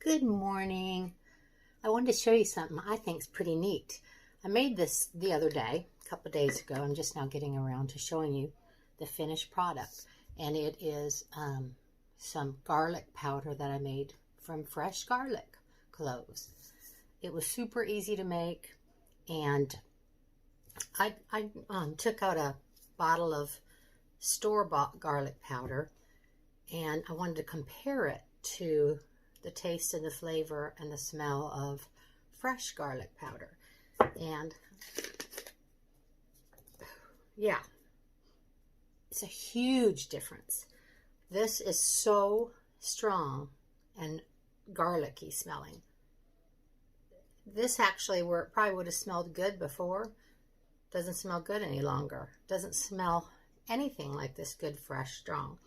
Good morning. I wanted to show you something I think is pretty neat. I made this the other day, a couple of days ago. I'm just now getting around to showing you the finished product. And it is some garlic powder that I made from fresh garlic cloves. It was super easy to make, and I took out a bottle of store-bought garlic powder, and I wanted to compare it to the taste and the flavor and the smell of fresh garlic powder. And yeah, it's a huge difference. This is so strong and garlicky smelling. This actually, where it probably would have smelled good before, doesn't smell good any longer. Doesn't smell anything like this good, fresh, strong.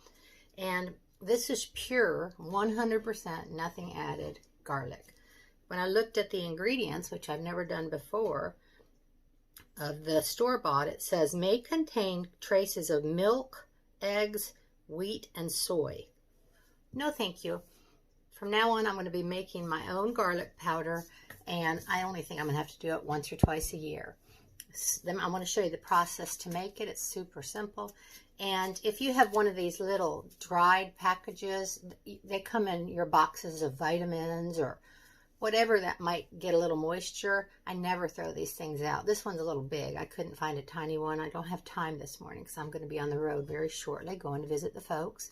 And this is pure, 100%, nothing added garlic. When I looked at the ingredients, which I've never done before, of the store-bought, it says may contain traces of milk, eggs, wheat, and soy. No, thank you. From now on, I'm going to be making my own garlic powder, and I only think I'm going to have to do it once or twice a year. Then I want to show you the process to make it. It's super simple. And if you have one of these little dried packages, they come in your boxes of vitamins or whatever that might get a little moisture. I never throw these things out. This one's a little big. I couldn't find a tiny one. I don't have time this morning because I'm going to be on the road very shortly going to visit the folks.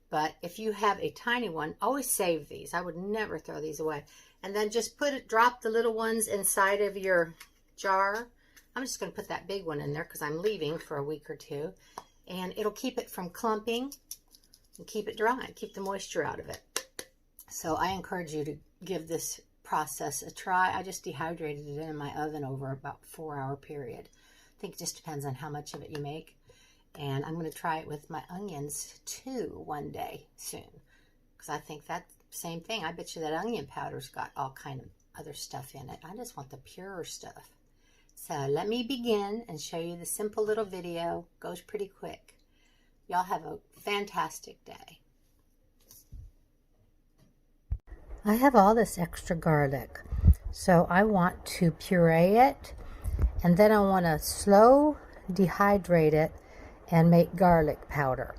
But if you have a tiny one, always save these. I would never throw these away. And then just drop the little ones inside of your jar. I'm just going to put that big one in there because I'm leaving for a week or two. And it'll keep it from clumping and keep it dry, keep the moisture out of it. So I encourage you to give this process a try. I just dehydrated it in my oven over about a 4-hour period. I think it just depends on how much of it you make. And I'm going to try it with my onions too one day soon. Because I think that same thing. I bet you that onion powder's got all kind of other stuff in it. I just want the pure stuff. So let me begin and show you the simple little video. Goes pretty quick. Y'all have a fantastic day. I have all this extra garlic, so I want to puree it, and then I want to slow dehydrate it and make garlic powder.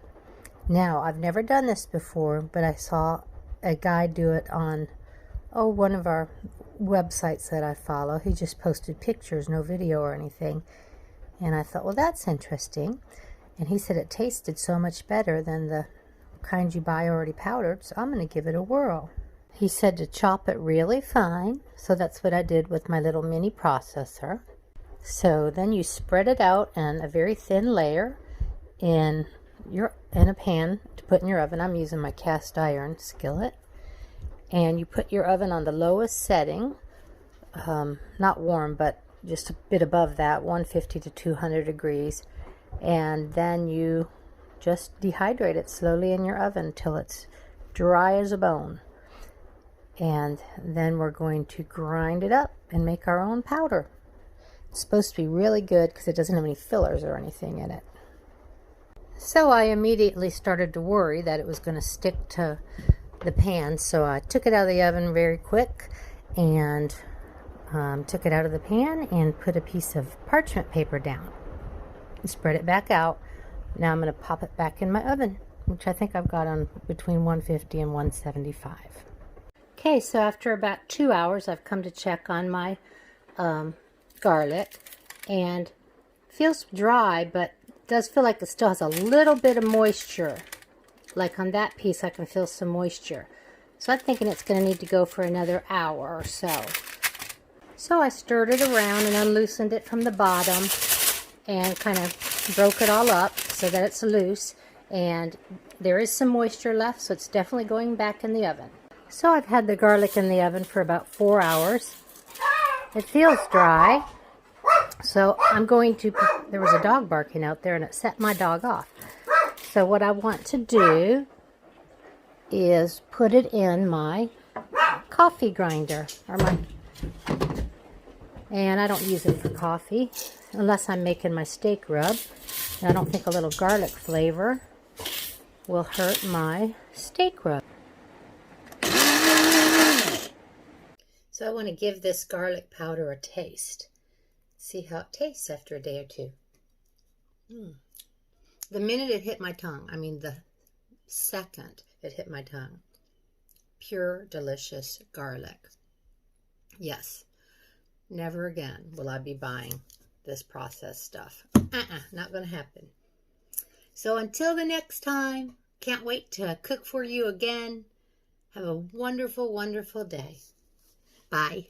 Now, I've never done this before, but I saw a guy do it on one of our websites that I follow. He just posted pictures, no video or anything. And I thought, well, that's interesting. And he said it tasted so much better than the kind you buy already powdered, so I'm going to give it a whirl. He said to chop it really fine, so that's what I did with my little mini processor. So then you spread it out in a very thin layer in a pan to put in your oven. I'm using my cast iron skillet. And you put your oven on the lowest setting, not warm, but just a bit above that, 150 to 200 degrees. And then you just dehydrate it slowly in your oven till it's dry as a bone. And then we're going to grind it up and make our own powder. It's supposed to be really good because it doesn't have any fillers or anything in it. So I immediately started to worry that it was going to stick to the pan, so I took it out of the oven very quick and took it out of the pan and put a piece of parchment paper down and spread it back out. Now I'm going to pop it back in my oven, which I think I've got on between 150 and 175. Okay, so after about 2 hours I've come to check on my garlic, and feels dry, but does feel like it still has a little bit of moisture. Like on that piece, I can feel some moisture. So I'm thinking it's going to need to go for another hour or so. So I stirred it around and unloosened it from the bottom and kind of broke it all up so that it's loose. And there is some moisture left, so it's definitely going back in the oven. So I've had the garlic in the oven for about 4 hours. It feels dry. So I'm going to, there was a dog barking out there and it set my dog off. So what I want to do is put it in my coffee grinder, and I don't use it for coffee unless I'm making my steak rub. And I don't think a little garlic flavor will hurt my steak rub. So I want to give this garlic powder a taste. See how it tastes after a day or two. The minute it hit my tongue, I mean the second it hit my tongue, pure, delicious garlic. Yes, never again will I be buying this processed stuff. Not going to happen. So until the next time, can't wait to cook for you again. Have a wonderful, wonderful day. Bye.